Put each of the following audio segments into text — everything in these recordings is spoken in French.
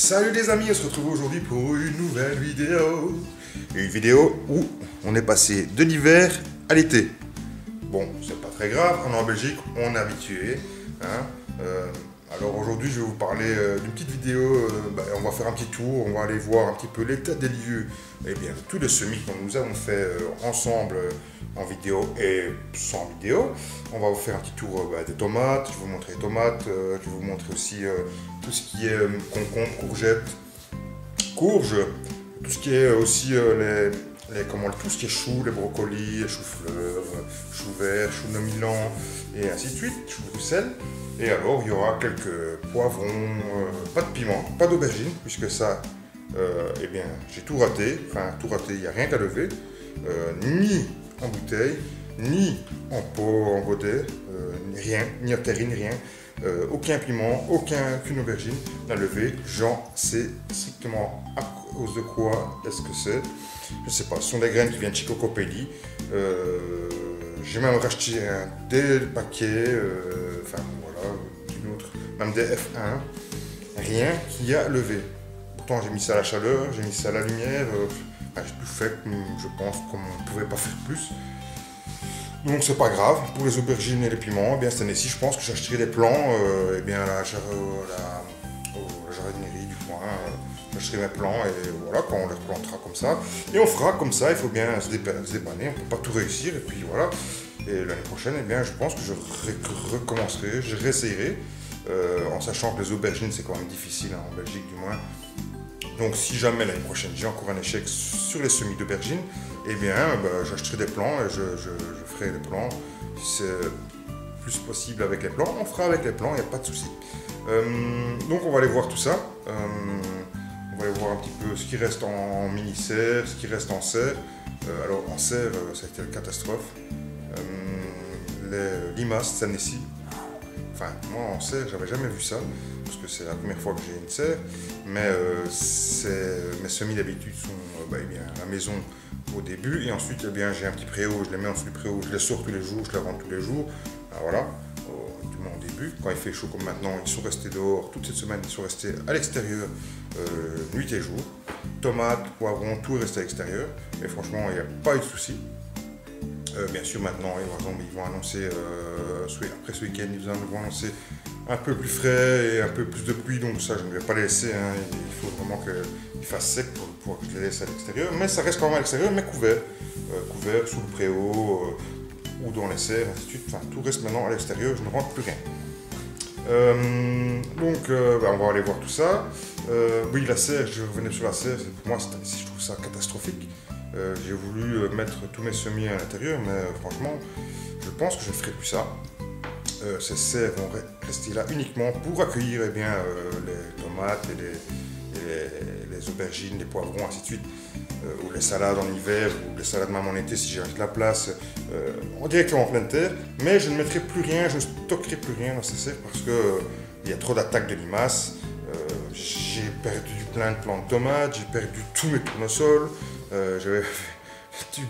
Salut les amis, on se retrouve aujourd'hui pour une nouvelle vidéo. Une vidéo où on est passé de l'hiver à l'été. Bon, c'est pas très grave, on est en Belgique, on est habitué. Hein. Alors aujourd'hui je vais vous parler d'une petite vidéo, on va faire un petit tour, on va aller voir un petit peu l'état des lieux. Et bien tous les semis que nous avons fait ensemble en vidéo et sans vidéo. On va vous faire un petit tour des tomates, je vais vous montrer les tomates, je vais vous montrer aussi tout ce qui est concombre, courgettes, courges, tout ce qui est aussi tout ce qui est choux, les brocolis, les choux-fleurs, choux verts, choux de Milan et ainsi de suite, choux de Bruxelles. Et alors il y aura quelques poivrons, pas de piment, pas d'aubergine, puisque ça, eh bien j'ai tout raté, il n'y a rien qu'à lever, ni en bouteille, ni en pot, en godet, rien, ni en terrine, rien. Aucun piment, aucune aubergine à lever. J'en sais strictement à cause de quoi est-ce que c'est. Je sais pas, ce sont des graines qui viennent de Chico Copelli. J'ai même racheté des paquets, d'une autre, même des F1. Rien qui a levé. Pourtant j'ai mis ça à la chaleur, j'ai mis ça à la lumière. J'ai tout fait, je pense, comme on ne pouvait pas faire plus. Donc c'est pas grave, pour les aubergines et les piments, cette année-ci je pense que j'achèterai des plants à la jardinerie du coin, j'achèterai mes plants et voilà, quand on les replantera comme ça. Et on fera comme ça, il faut bien se dépanner, on ne peut pas tout réussir et puis voilà. Et l'année prochaine, je pense que je recommencerai, je réessayerai, en sachant que les aubergines c'est quand même difficile, en Belgique du moins. Donc si jamais l'année prochaine j'ai encore un échec sur les semis d'aubergines, j'achèterai des plants et je ferai des plants. Si c'est plus possible avec les plants, on fera avec les plants, il n'y a pas de souci. Donc on va aller voir tout ça. On va aller voir un petit peu ce qui reste en mini-serre, ce qui reste en serre. Alors en serre, ça a été une catastrophe. Les limaces cette année-ci. Enfin, moi en serre, j'avais jamais vu ça, parce que c'est la première fois que j'ai une serre, mais mes semis d'habitude sont à la maison au début, et ensuite j'ai un petit préau, je les mets en sous le préau, je les sors tous les jours, je les rentre tous les jours, voilà, du moins au début. Quand il fait chaud comme maintenant, ils sont restés dehors, toute cette semaine ils sont restés à l'extérieur, nuit et jour. Tomates, poivrons, tout est resté à l'extérieur, et franchement il n'y a pas eu de souci. Bien sûr maintenant, ils vont annoncer, après ce week-end, ils vont annoncer un peu plus frais et un peu plus de pluie, donc ça je ne vais pas les laisser, il faut vraiment qu'il fasse sec pour que je les laisse à l'extérieur, mais ça reste quand même à l'extérieur, mais couvert, sous le préau ou dans les serres, ainsi de suite, tout reste maintenant à l'extérieur, je ne rentre plus rien. On va aller voir tout ça. Oui, la serre, je revenais sur la serre, pour moi je trouve ça catastrophique. J'ai voulu mettre tous mes semis à l'intérieur, mais franchement, je pense que je ne ferai plus ça. Ces serres vont rester là uniquement pour accueillir les tomates et les aubergines, les poivrons, ainsi de suite, ou les salades en hiver, ou les salades même en été si j'ai de la place, directement en pleine terre. Mais je ne mettrai plus rien, je ne stockerai plus rien dans ces serres parce qu'il y a trop d'attaques de limaces. J'ai perdu plein de plants de tomates, j'ai perdu tous mes tournesols. J'avais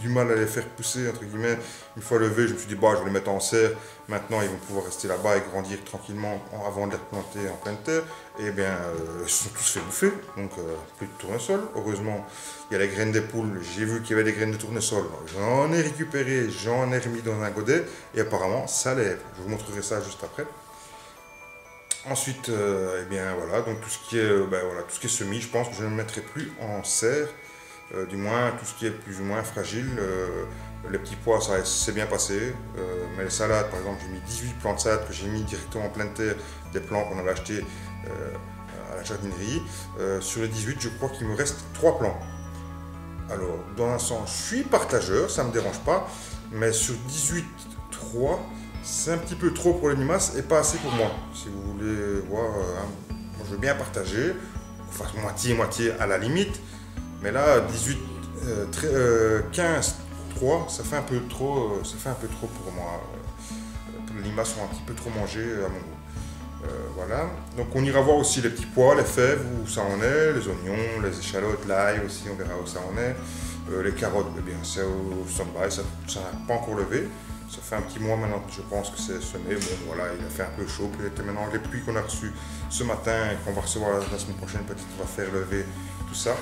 du mal à les faire pousser, entre guillemets. Une fois levés, je me suis dit, je vais les mettre en serre. Maintenant, ils vont pouvoir rester là-bas et grandir tranquillement avant de les replanter en pleine terre. Et ils se sont tous fait bouffer, donc plus de tournesol. Heureusement, il y a les graines des poules. J'ai vu qu'il y avait des graines de tournesol. J'en ai récupéré, j'en ai remis dans un godet. Et apparemment, ça lève. Je vous montrerai ça juste après. Ensuite, donc tout ce qui est semis, je pense que je ne le mettrai plus en serre. Du moins tout ce qui est plus ou moins fragile. Les petits pois, ça s'est bien passé, mais les salades, par exemple, j'ai mis 18 plants de salade que j'ai mis directement en pleine terre, des plants qu'on avait achetés à la jardinerie. Sur les 18, je crois qu'il me reste 3 plants. Alors, dans un sens, je suis partageur, ça ne me dérange pas, mais sur 18, 3, c'est un petit peu trop pour les limaces et pas assez pour moi. Si vous voulez voir, moi je veux bien partager, enfin moitié-moitié à la limite. Mais là, 15, 3, ça fait un peu trop pour moi. Les limaces sont un petit peu trop mangées à mon goût. Voilà. Donc on ira voir aussi les petits pois, les fèves, où ça en est, les oignons, les échalotes, l'ail aussi, on verra où ça en est. Les carottes, c'est au stand-by, ça n'a pas encore levé. Ça fait un petit mois maintenant que je pense que c'est semé. Bon voilà, il a fait un peu chaud. Peut-être maintenant les pluies qu'on a reçues ce matin et qu'on va recevoir la semaine prochaine, peut-être qu'on va faire lever tout ça.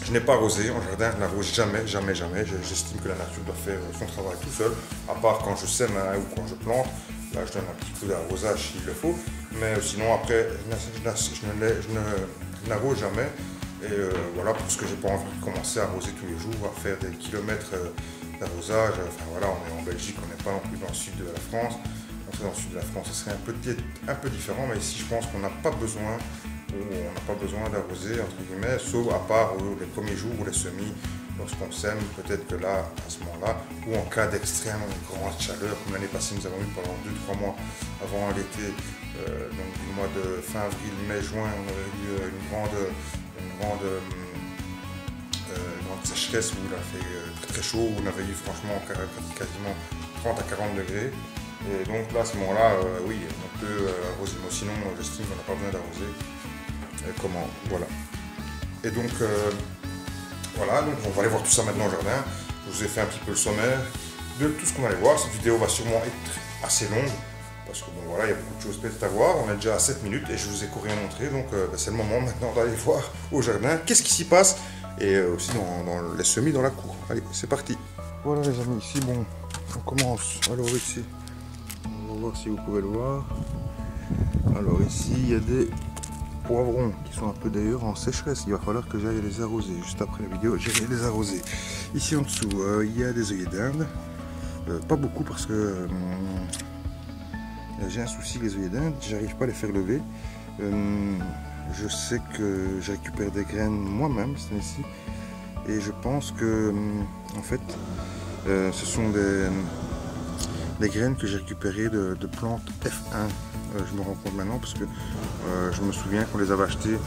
Je n'ai pas arrosé en jardin, je n'arrose jamais. J'estime que la nature doit faire son travail tout seul, à part quand je sème ou quand je plante. Là, je donne un petit coup d'arrosage s'il le faut. Mais sinon, après, je n'arrose jamais. Et voilà, parce que j'ai pas envie de commencer à arroser tous les jours, à faire des kilomètres d'arrosage. Enfin voilà, on est en Belgique, on n'est pas non plus dans le sud de la France. On serait dans le sud de la France, ce serait un peu différent. Mais ici, je pense qu'on n'a pas besoin d'arroser, entre guillemets, sauf à part les premiers jours ou les semis, lorsqu'on sème, peut-être que là, à ce moment-là, ou en cas d'extrême grande chaleur, comme l'année passée, nous avons eu pendant 2-3 mois avant l'été, donc du mois de fin avril, mai, juin, on avait eu une grande sécheresse où il a fait très très chaud, où on avait eu franchement quasiment 30 à 40 degrés. Et donc là, à ce moment-là, oui, on peut arroser, mais sinon, j'estime qu'on n'a pas besoin d'arroser. Comment, voilà. Et donc, voilà, donc on va aller voir tout ça maintenant au jardin. Je vous ai fait un petit peu le sommaire de tout ce qu'on allait voir. Cette vidéo va sûrement être assez longue, parce que bon voilà, il y a beaucoup de choses peut-être à voir. On est déjà à 7 minutes et je vous ai rien montré, donc c'est le moment maintenant d'aller voir au jardin qu'est-ce qui s'y passe, et aussi dans les semis dans la cour. Allez, c'est parti. Voilà les amis, ici, bon, on commence. Alors ici, on va voir si vous pouvez le voir. Alors ici, il y a des poivrons qui sont un peu d'ailleurs en sécheresse. Il va falloir que j'aille les arroser. Juste après la vidéo, j'irai les arroser. Ici en dessous, il y a des œillets d'Inde. Pas beaucoup parce que j'ai un souci, les œillets d'Inde, j'arrive pas à les faire lever. Je sais que je récupère des graines moi-même cette année-ci, et je pense que en fait ce sont des graines que j'ai récupérées de plantes F1. Je me rends compte maintenant parce que je me souviens qu'on les avait achetées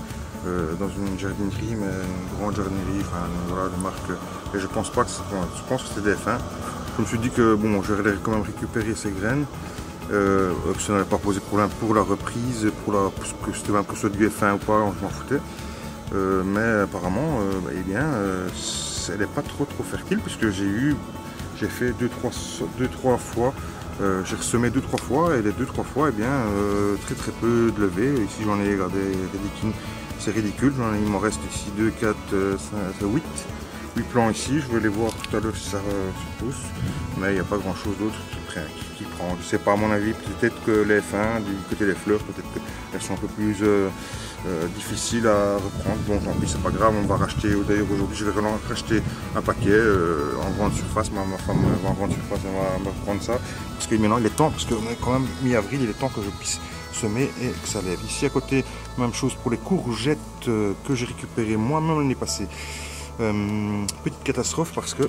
dans une jardinerie, mais une grande jardinerie, enfin voilà, de marque, et je pense pas que c'était des F1. Je me suis dit que bon, je vais quand même récupérer ces graines, que ça n'allait pas poser problème pour la reprise, que c'était même que ce soit du F1 ou pas, je m'en foutais. Mais apparemment, eh bien, elle n'est pas trop fertile, puisque j'ai fait 2-3 fois, j'ai ressemé 2-3 fois, et les 2-3 fois, eh bien, très peu de levée. Ici j'en ai, regardé, c'est ridicule, il m'en reste ici 2, 4, 5, 8 plants ici. Je vais les voir tout à l'heure si ça se pousse, mais il n'y a pas grand chose d'autre qui prend. Je sais pas, à mon avis, peut-être que les F1 du côté des fleurs, peut-être qu'elles sont un peu plus difficiles à reprendre. Bon, tant pis, c'est pas grave, on va racheter. D'ailleurs aujourd'hui je vais racheter un paquet en grande surface. Ma femme va en grande surface, elle va reprendre ça, parce que maintenant il est temps, parce qu'on est quand même mi-avril, il est temps que je puisse semer et que ça lève. Ici à côté, même chose pour les courgettes que j'ai récupérées moi-même l'année passée. Petite catastrophe, parce que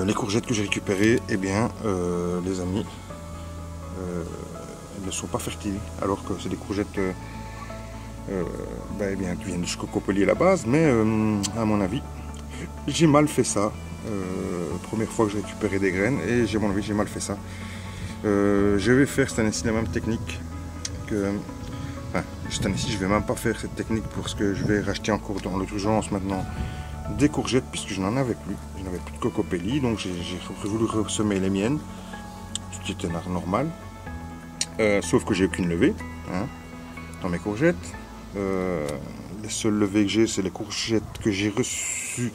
les courgettes que j'ai récupérées, eh bien, les amis, elles ne sont pas fertiles, alors que c'est des courgettes eh bien, qui viennent de Cocopellier à la base, mais à mon avis, j'ai mal fait ça. Première fois que j'ai récupéré des graines, et à mon avis, j'ai mal fait ça. Je vais faire cette année-ci la même technique que... Enfin, cette année-ci, je ne vais même pas faire cette technique, parce que je vais racheter encore dans l'urgence maintenant des courgettes, puisque je n'en avais plus. Je n'avais plus de Cocopellier, donc j'ai voulu ressemer les miennes, ce qui était normal. Sauf que j'ai aucune levée hein, dans mes courgettes. Les seules levées que j'ai, c'est les courgettes que j'ai reçues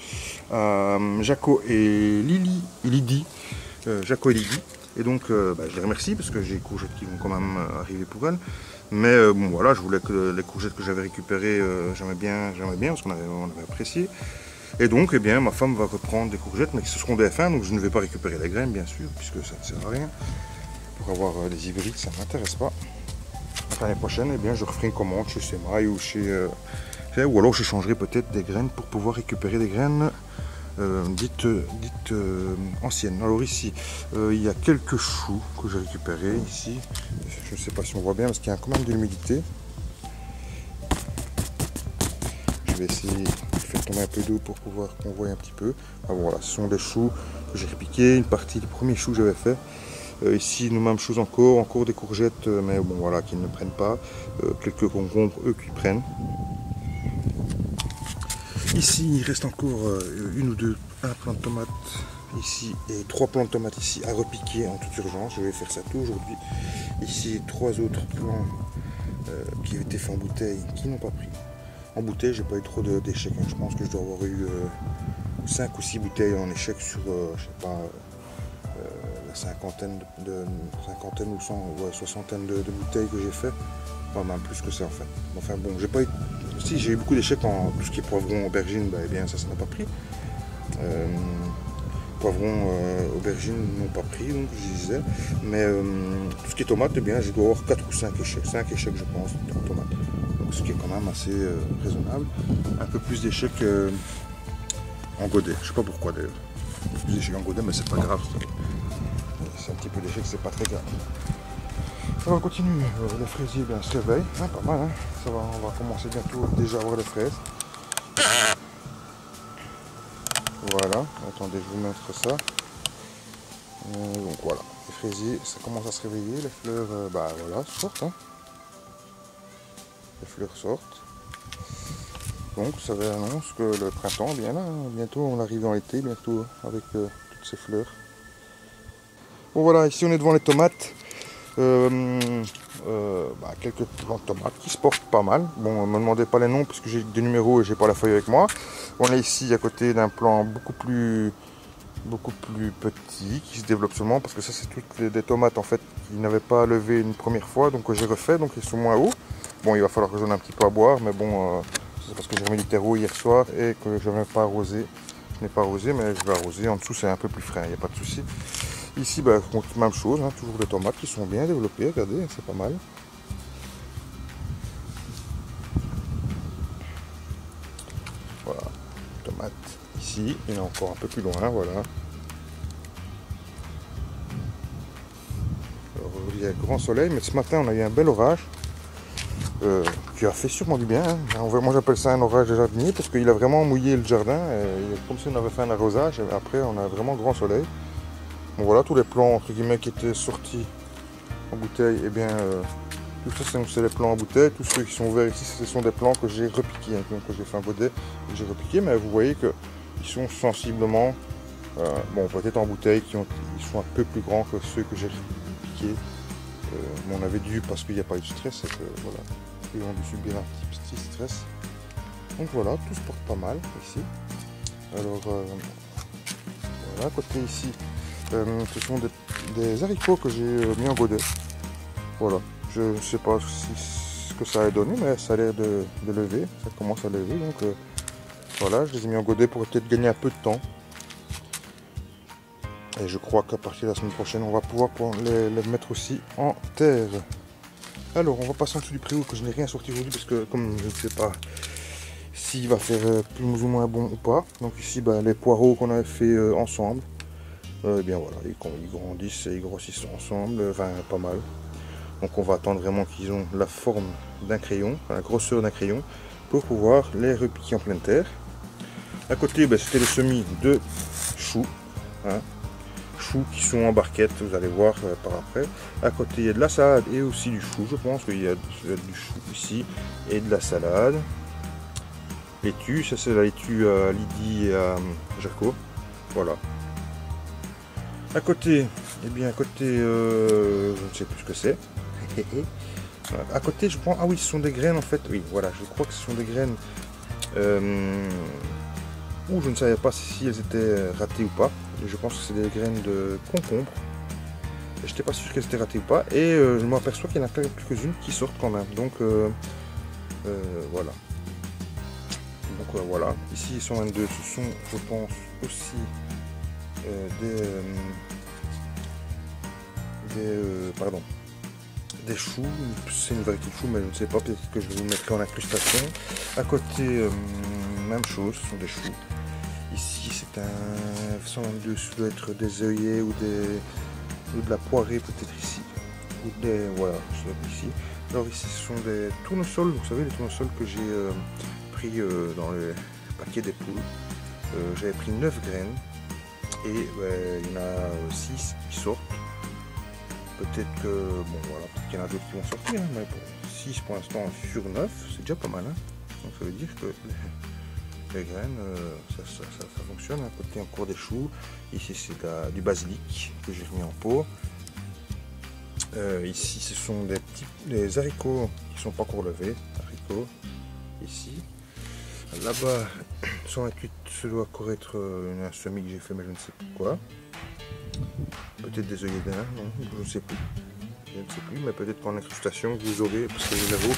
à Jaco et Lydie. Jaco et Lydie. Et donc, je les remercie, parce que j'ai des courgettes qui vont quand même arriver pour elles. Mais bon, voilà, je voulais que les courgettes que j'avais récupérées, j'aimais bien, parce qu'on avait apprécié. Et donc, eh bien, ma femme va reprendre des courgettes, mais ce seront des F1, donc je ne vais pas récupérer les graines, bien sûr, puisque ça ne sert à rien. Pour avoir des hybrides, ça ne m'intéresse pas. L'année prochaine, eh bien, je referai une commande chez Semaille ou ou alors je changerai peut-être des graines pour pouvoir récupérer des graines dites anciennes. Alors ici, il y a quelques choux que j'ai récupérés ici. Je ne sais pas si on voit bien parce qu'il y a quand même de l'humidité. Je vais essayer de faire tomber un peu d'eau pour pouvoir qu'on voie un petit peu. Ah, voilà, ce sont des choux que j'ai repiqués, une partie du premier chou que j'avais fait. Ici, nous même chose encore des courgettes, mais bon voilà, qui ne prennent pas. Quelques concombres, eux, qui prennent. Ici, il reste encore un plant de tomates ici, et 3 plants de tomates ici à repiquer en toute urgence. Je vais faire ça tout aujourd'hui. Ici, 3 autres plants qui ont été faits en bouteille, qui n'ont pas pris. En bouteille, j'ai pas eu trop d'échecs. Hein. Je pense que je dois avoir eu 5 ou 6 bouteilles en échec sur, je sais pas, la cinquantaine ou 100, ouais, soixantaine de bouteilles que j'ai fait. Enfin, même plus que ça en fait. Enfin bon, j'ai pas eu. Si, j'ai eu beaucoup d'échecs en tout ce qui est poivron, aubergine, bah, eh bien ça n'a pas pris. Poivron, aubergine n'ont pas pris, donc je disais. Mais tout ce qui est tomate, eh bien je dois avoir 4 ou 5 échecs. 5 échecs je pense en tomate. Donc ce qui est quand même assez raisonnable. Un peu plus d'échecs en godet. Je sais pas pourquoi d'ailleurs. Plus d'échecs en godet, mais c'est pas grave. C'est un petit peu d'échecs, c'est pas très grave. Alors on continue, les fraisiers bien, se réveillent, hein, pas mal, hein. Ça va, on va commencer bientôt déjà à avoir les fraises. Voilà, attendez, je vais vous mettre ça. Donc voilà, les fraisiers, ça commence à se réveiller, les fleurs, bah voilà, sortent. Hein. Les fleurs sortent. Donc ça annonce que le printemps est bien là, hein. Bientôt on arrive dans l'été, bientôt avec toutes ces fleurs. Bon voilà, ici on est devant les tomates. Quelques plants de tomates qui se portent pas mal. Bon, ne me demandez pas les noms parce que j'ai des numéros et j'ai pas la feuille avec moi. On est ici à côté d'un plant beaucoup plus petit qui se développe seulement parce que ça c'est toutes des tomates en fait qui n'avaient pas levé une première fois, donc j'ai refait, donc ils sont moins hauts. Bon, il va falloir que j'en ai un petit peu à boire, mais bon, c'est parce que j'ai remis du terreau hier soir et que je n'ai pas arrosé. Je n'ai pas arrosé, mais je vais arroser. En dessous c'est un peu plus frais, il n'y a pas de souci. Ici, bah, même chose, hein, toujours des tomates qui sont bien développées, regardez, c'est pas mal. Voilà, tomates ici, il y en a encore un peu plus loin, voilà. Alors, il y a grand soleil, mais ce matin on a eu un bel orage qui a fait sûrement du bien. Hein. Moi j'appelle ça un orage de jardinier parce qu'il a vraiment mouillé le jardin, comme si on avait fait un arrosage, et après on a vraiment grand soleil. Bon voilà, tous les plants entre guillemets qui étaient sortis en bouteille, et bien tout ça c'est les plants en bouteille. Tous ceux qui sont ouverts ici, ce sont des plants que j'ai repiqués, hein, que j'ai fait un godet, que j'ai repiqué, mais vous voyez qu'ils sont sensiblement, bon peut-être en bouteille, ils sont un peu plus grands que ceux que j'ai repiqués. Mais on avait dû, parce qu'il n'y a pas eu de stress, et que voilà, ils ont dû subir un petit stress. Donc voilà, tout se porte pas mal ici. Alors voilà, à côté ici. Ce sont des haricots que j'ai mis en godet. Voilà, je ne sais pas ce que ça a donné, mais ça a l'air de lever, ça commence à lever. Donc voilà, je les ai mis en godet pour peut-être gagner un peu de temps. Et je crois qu'à partir de la semaine prochaine, on va pouvoir les mettre aussi en terre. Alors, on va passer en dessous du préau que je n'ai rien sorti aujourd'hui parce que comme je ne sais pas s'il va faire plus ou moins bon ou pas. Donc ici, bah, les poireaux qu'on avait fait ensemble. Eh bien voilà, ils grandissent et ils grossissent ensemble, enfin pas mal. Donc on va attendre vraiment qu'ils ont la forme d'un crayon, la grosseur d'un crayon, pour pouvoir les repiquer en pleine terre. À côté, ben, c'était les semis de choux, hein. Choux qui sont en barquette, vous allez voir par après. À côté, il y a de la salade et aussi du chou, je pense qu'il y a du chou ici et de la salade. Laitue, ça c'est la laitue à Lydie et à Jaco, voilà. À côté, eh bien à côté, je ne sais plus ce que c'est. À côté, je prends, ah oui, ce sont des graines en fait. Oui, voilà, je crois que ce sont des graines. Où je ne savais pas si elles étaient ratées ou pas. Je pense que c'est des graines de concombre. Je n'étais pas sûr qu'elles étaient ratées ou pas. Et je m'aperçois qu'il y en a quelques-unes qui sortent quand même. Donc voilà. Donc voilà. Ici, ils sont 22. Ce sont, je pense, aussi des choux, c'est une variété de choux, mais je ne sais pas, peut-être que je vais vous mettre en incrustation. À côté, même chose, ce sont des choux. Ici, c'est un 122, ça doit être des œillets ou de la poirée, peut-être ici. Ou des, voilà, ici. Alors ici, ce sont des tournesols, vous savez, les tournesols que j'ai pris dans le paquet des poules. J'avais pris 9 graines. Et il y en a 6 qui sortent. Peut-être que, bon voilà, peut-être qu'il y en a d'autres qui vont sortir, hein, mais bon, 6 pour l'instant sur 9, c'est déjà pas mal. Hein. Donc ça veut dire que les graines, ça fonctionne. À côté encore des choux, ici c'est du basilic que j'ai remis en pot. Ici ce sont des haricots qui ne sont pas encore levés, haricots, ici. Là-bas, 128, ce doit encore être un semis que j'ai fait, mais je ne sais plus quoi. Peut-être des œillets d'Inde, non, je ne sais plus. Je ne sais plus, mais peut-être qu'en incrustation, vous aurez, parce que les zéros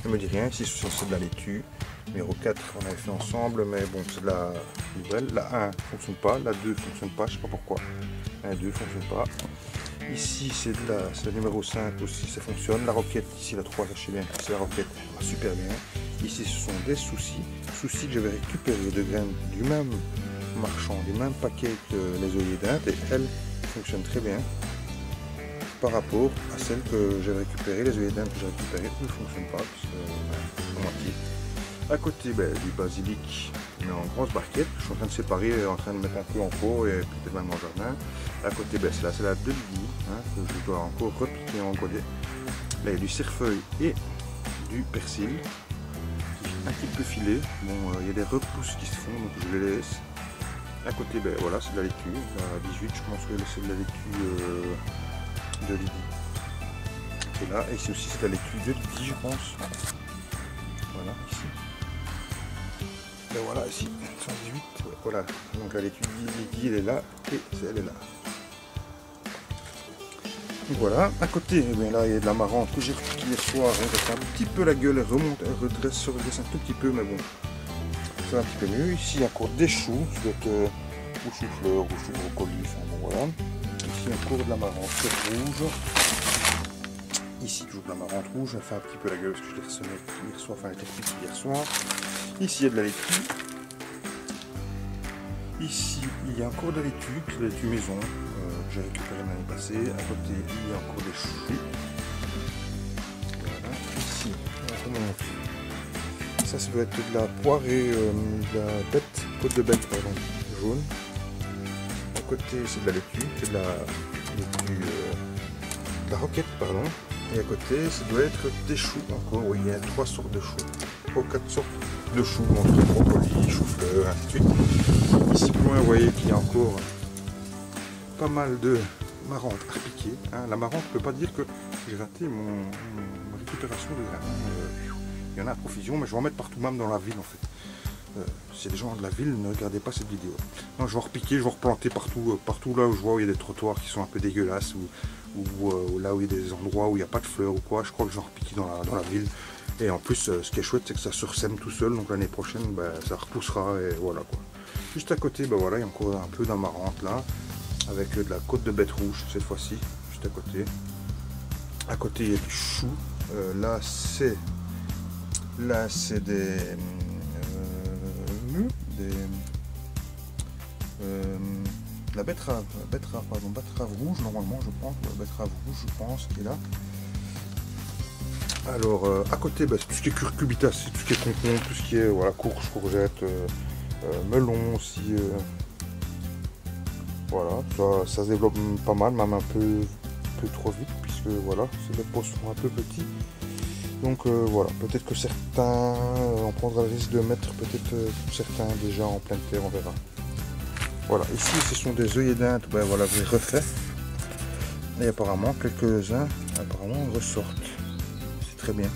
ne me dit rien. Ici, c'est de la laitue. Numéro 4, on avait fait ensemble, mais bon, c'est de la nouvelle. La 1 ne fonctionne pas, la 2 ne fonctionne pas, je ne sais pas pourquoi. La 2 ne fonctionne pas. Ici, c'est la numéro 5 aussi, ça fonctionne. La roquette, ici, la 3, sachez bien, c'est la roquette, elle va super bien. Ici, ce sont des soucis que j'avais récupérés de graines du même marchand, du même paquet que les œillets d'Inde, et elles fonctionnent très bien par rapport à celles que j'ai récupérées. Les œillets d'Inde que j'ai récupérées ne fonctionnent pas, puisque c'est moitié. À côté, du basilic, mais en grosse barquette. Je suis en train de séparer, en train de mettre un peu en pot et peut-être même en jardin. À côté, c'est la salade de Lydie, que je dois encore repiquer en godet. Là, il y a du cerfeuil et du persil, un petit peu filé. Bon, il y a des repousses qui se font, donc je les laisse. À côté, voilà, c'est de la laitue. À 18, je pense que c'est de la laitue de Lydie. Et là, ici aussi, c'est de la laitue de Lydie, je pense. Voilà, ici. Et voilà, ici, 118, ouais, voilà. Donc la laitue de Lydie, elle est là, et elle est là. Donc voilà, à côté, là, il y a de la marrante que j'ai repiquée hier soir. Elle fait un petit peu la gueule, elle remonte, elle redresse un tout petit peu, mais bon, c'est un petit peu mieux. Ici, il y a encore des choux, ça doit être ou chou-fleur, ou chou-brocoli, enfin bon, voilà. Ici, encore de la marrante rouge. Ici, toujours de la marrante rouge, elle fait un petit peu la gueule parce que je l'ai ressemé hier soir, enfin, elle était repiquée hier soir. Ici, il y a de la laitue. Ici, il y a encore de la laitue, c'est de la laitue maison que j'ai récupérée l'année passée. À côté, il y a encore des choux. Voilà. Ici, ça doit être de la poire et de la bête, côte de bête, pardon, jaune. À côté, c'est de la laitue, c'est de la laitue, de la roquette, pardon. Et à côté, ça doit être des choux encore. Oui, il y a 3 sortes de choux. 3 ou 4 sortes de choux, entre brocoli, chou-fleur, ainsi de suite. Ici, plus loin, vous voyez qu'il y a encore pas mal de marrante à piquer. La marrante, je ne peux pas dire que j'ai raté ma récupération de graines. Il y en a à profusion, mais je vais en mettre partout, même dans la ville en fait. Si les gens de la ville, ne regardez pas cette vidéo. Non, je vais repiquer, je vais replanter partout, partout là où je vois où il y a des trottoirs qui sont un peu dégueulasses, ou là où il y a des endroits où il n'y a pas de fleurs ou quoi. Je crois que je vais repiquer dans la ville. Et en plus, ce qui est chouette, c'est que ça se ressème tout seul, donc l'année prochaine, ça repoussera et voilà quoi. Juste à côté, voilà, il y a encore un peu d'amarante là, avec de la côte de bête rouge cette fois-ci, juste à côté. À côté, il y a du chou. Là, c'est la betterave rouge normalement, je pense, la betterave rouge, je pense, qui est là. Alors, à côté, c'est tout ce qui est curcubitas, tout ce qui est concombre, tout ce qui est voilà, courge, courgette, melon aussi. Voilà, ça se développe pas mal, même un peu trop vite, puisque voilà, les pots sont un peu petits. Donc voilà, peut-être que certains, on prendra le risque de mettre peut-être certains déjà en pleine terre, on verra. Voilà, ici ce sont des œillets d'Inde, voilà, j'ai refait. Et apparemment, quelques-uns ressortent. C'est très bien.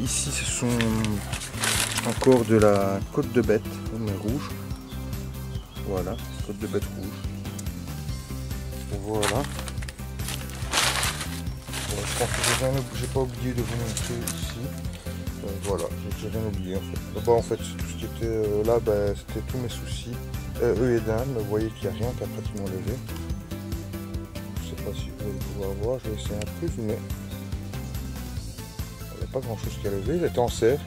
Ici ce sont encore de la côte de bête, mais rouge. Voilà, côte de bête rouge. Voilà. Je pense que j'ai pas oublié de vous montrer ici. Voilà, j'ai rien oublié en fait. Là-bas en fait, tout ce qui était là, c'était tous mes soucis. Œillets d'Inde, mais vous voyez qu'il n'y a rien qui a pratiquement levé. Je sais pas si vous allez pouvoir voir, je vais essayer un peu zoomer. Il n'y a pas grand chose qui a levé, il était en serre,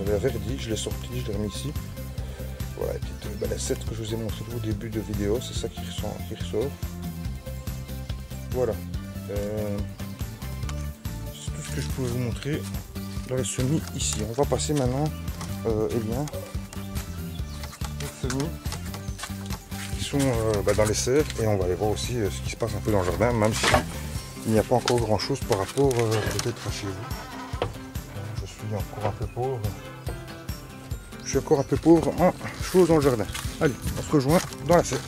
la verdie, je l'ai sorti, je l'ai remis ici. Voilà, la 7 que je vous ai montré au début de vidéo, c'est ça qui ressort. Voilà. C'est tout ce que je pouvais vous montrer dans les semis ici. On va passer maintenant aux semis qui sont dans les serres, et on va aller voir aussi ce qui se passe un peu dans le jardin, même si il n'y a pas encore grand chose par rapport peut-être à chez vous. Je suis encore un peu pauvre. je suis encore un peu pauvre en choses dans le jardin. Allez, on se rejoint dans la serre.